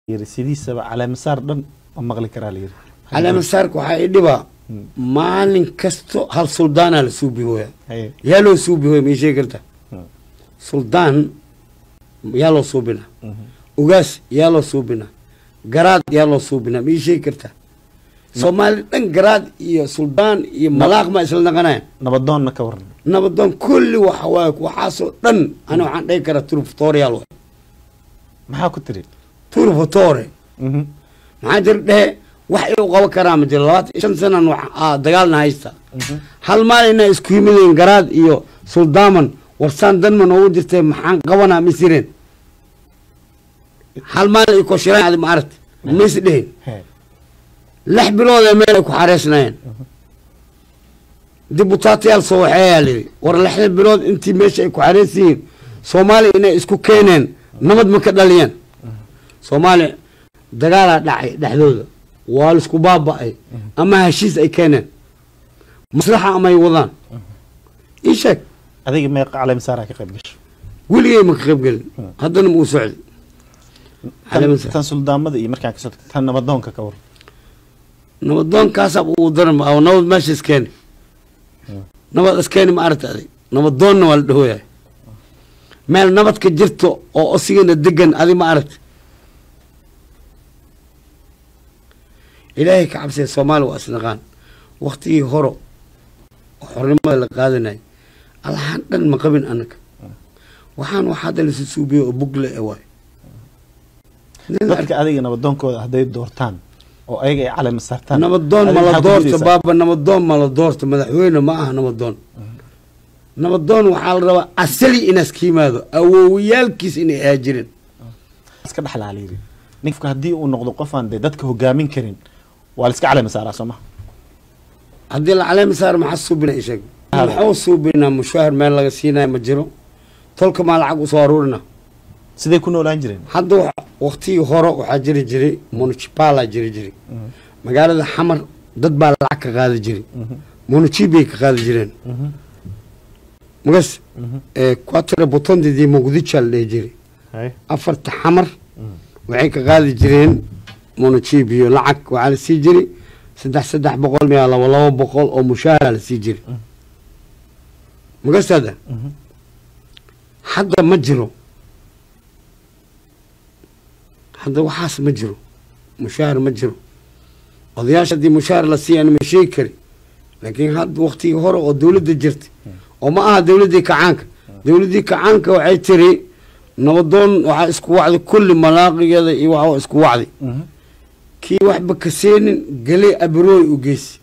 يري سيدي سبع على مسار دن مغلي كرا ليري على مسارك waxaa idhiba maalin kasto hal suldaana la suubi hooya yaa loo suubi hooya ma sheegi kartaa suldaan yaa loo suubina ugaas yaa loo suubina garaad yaa loo suubina ma sheegi kartaa Soomaali dhan garaad iyo suldaan iyo malaaq ma isla naqanayaan nabadoonna ka waran nabadoon kulli waxaasoo dhan ana waxaan dhihi karaa turfatooriyaal maxaa ku tiri turfatoore maxaa jir dhehe wax uu qaban karaa ma jiro 25 sano dagaalna haysta hal maalina isku yimideen garaad iyo suldaaman warsaan danman oo jirtay maxaan qabanaa misireen hal maalin ay ku shiraan aad ma aragtay mis dheen lix bilood ee meel ay ku xareesnayeen dibutaatiyaal soo waxeeyay war lix bilood intii meesha ay ku xareesiyeen Soomaali inay isku keeneen nabad ma ka dhaliyeen Soomaali dagaal dhacay dhaxdooda waa isku baaba'ay ama heshiis ay keeneen maslaxa ama ay wadaan ishak adiga ma qaalay masaara ka qayb gasho waligeey ma ka qayb galin haddana ma u socday tan suldaamada iyo markaan ka soo tan nabadoonka ka war nabadoonkaas uu daran oo nabad meesha iskeen nabad iskeen ma aragtay nabadoonna wal dhooyay meel nabad ka jirto oo osigana degan adi ma aragtay إلهي كعبسي الصومال وأسنغان وقتي هرو وحرمة لقادناي الحان دن مقبن أنك وحان وحادا لسسوبي وبقل إواي dadka adiga nabadoonkooda haday doortaan oo ayaga ay calaam saartaan nabadoon ma la doorto baaba nabadoon ma la doorto madaxweyne ma aha nabadoon waxaa la rabaa asali inaas ka yimaado awoowiyaalkiis inay aajireen iska dhaxlaaliiri ninka hadii uu noqdo qof aan dadka hogaamin karin waa la iska calaam saaraa Soomaa hadii la calaam saar ma xasuubina ishag maxuu suubina mushahar meel laga siinay ma jiro tolka ma lacag u soo aruurina sidee ku noolaan jireen hadda waqti hore waxa jiray municipal jiray magaalada xamar dad baa lacag ka qaadi jiray municipal ka qaadi jireen magas quattro botondi di Muqdisho la jiray afarta xamar waxay ka qaadi jireen municipal lacag waxa la sii jiray 300 meel 200 oo mushahar la sii jiray magas hadda ma jiro هذا وحاس مجرو مشاهر مجرو وضياش دي مشاهر لسي أنا مشي كري لكن هذا وقتي هرو ودولة جرت وما دولة دي كعنك دولة دي كعنك وعيتري نوضون وعاسكو وعد كل ملاقي هذا يوعو اسكو وعدي كي واحد بكسين قلي أبروي وقيس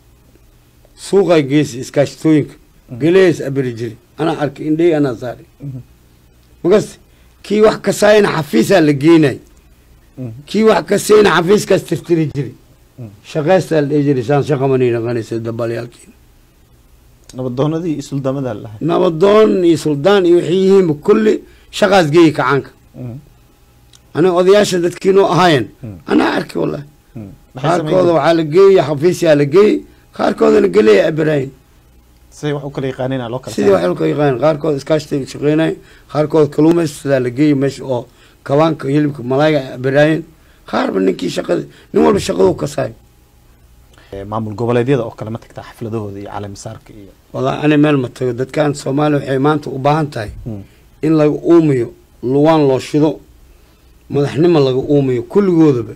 سوق قيس إسكاشتوينك قليس أبريجري أنا أرك إندي أنا صاري مقص كي واحد كساين حفيسة لقيناي كي واحد كسين حفيز كاستفتري جري شغاست الإجري سان شقمني نغني سدبالي الكين نبضون دي سلطان ماذا الله نبضون سلطان يحييهم بكل شغاز جيك عنك أنا أضياش تذكينو أهاين أنا أركي والله خاركوذ على جي حفيزي على جي خاركوذ نقلي إبراهيم سي وحو كلي قانين على لوكال سي وحو كلي قانين خاركوذ إسكاشتي شغيناي خاركوذ كلومس على جي مش أو كوانك يلبك ملايا براين خارب نكي شقد نمر بشقدو كساي maamul goboleedyada oo kale ma tagtaa xafladahooda iyo calaam saarka iyo wala ana meel ma tago dadkan Soomaali waxay maanta u baahan tahay in laga uumiyo luwaan loo shido madaxnimo laga uumiyo kulligoodaba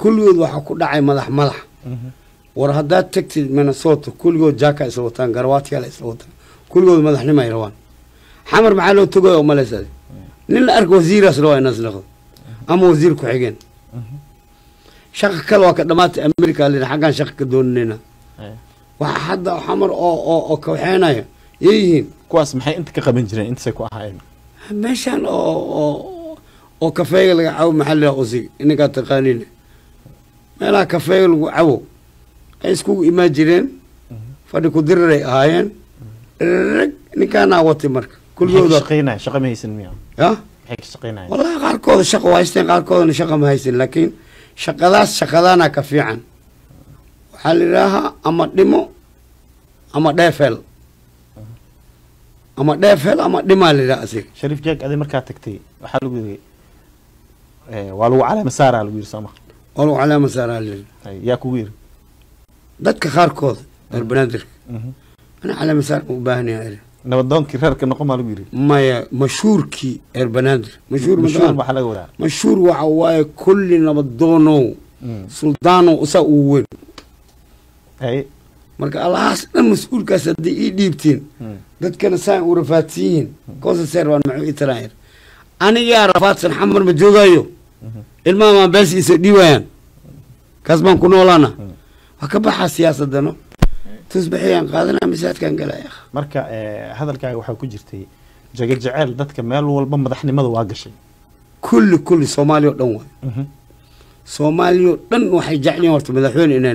kulligood waxa ku dhacay madax war hadaa tagtid Minnesota kulligood jaaka isla wataan garwaatiyaal isla wataan kulligood madaxnimo ay rabaan xamar maxaa loo tago oo maleesay nin la arko wasiiras loo inaas laqo ama wasiir ku xigeen shaqo kale waa ka dhamaatay America leena xaqan shaqo ka doonayna waxa hadda xamar oo ka waxeenaya yihiin kuwaas maxay inta ka qaban jireen inta ku ahaayeen meeshan oo kafeega laga caaw maxalli qosi inaga taqaaniin meelaha kafeega lagu caawo ay isku imaan jireen fadhi ku diray ahaayeen ninkaana wati marka kulligood shaqeynaa shaqo ma haysan miyaa maxay shaqeynaa wallahi qaarkood shaqo haysteen qaarkoodna shaqo ma haysan laakiin shaqadaana ka fiican waxa la yiraahdaa ama dhimo ama dheefel ama dhima la yiraahdaa Sharif Jack adi markaa tagtay waxa lagu yiri والو على مسار على الوير سما والو على مسار على يا كوير dadka qaarkood reer banaadir ana على مسار u baahan yahay nabadoonkii reerka noqon maal wiiri maya mashhuurkii reer banaadir mashhuur waxa laga wadaa mashhuur waxa waaye kulli nabadoono suldaano usa uu weyn hay marka allahaas dhan mas'uulkaas hadii ii dhiibtiin dadkana saan u rafaadsiin koosa seerwan maxuu itraayir aniga rafaadsan xamar ma joogayo ilmaha ma bees isa dhiibayaan kaas baan ku noolaana waxa ka baxa siyaasadano tusbaxiyaan qaadana misaadkan galaya marka hadalkaaga waxa ku jirtay jagajaceel dadka meel walba madaxnimada waa gashay kulli Soomaaliya dhan waa Soomaaliya dhan waxay jeclaan horta madaxweyne inay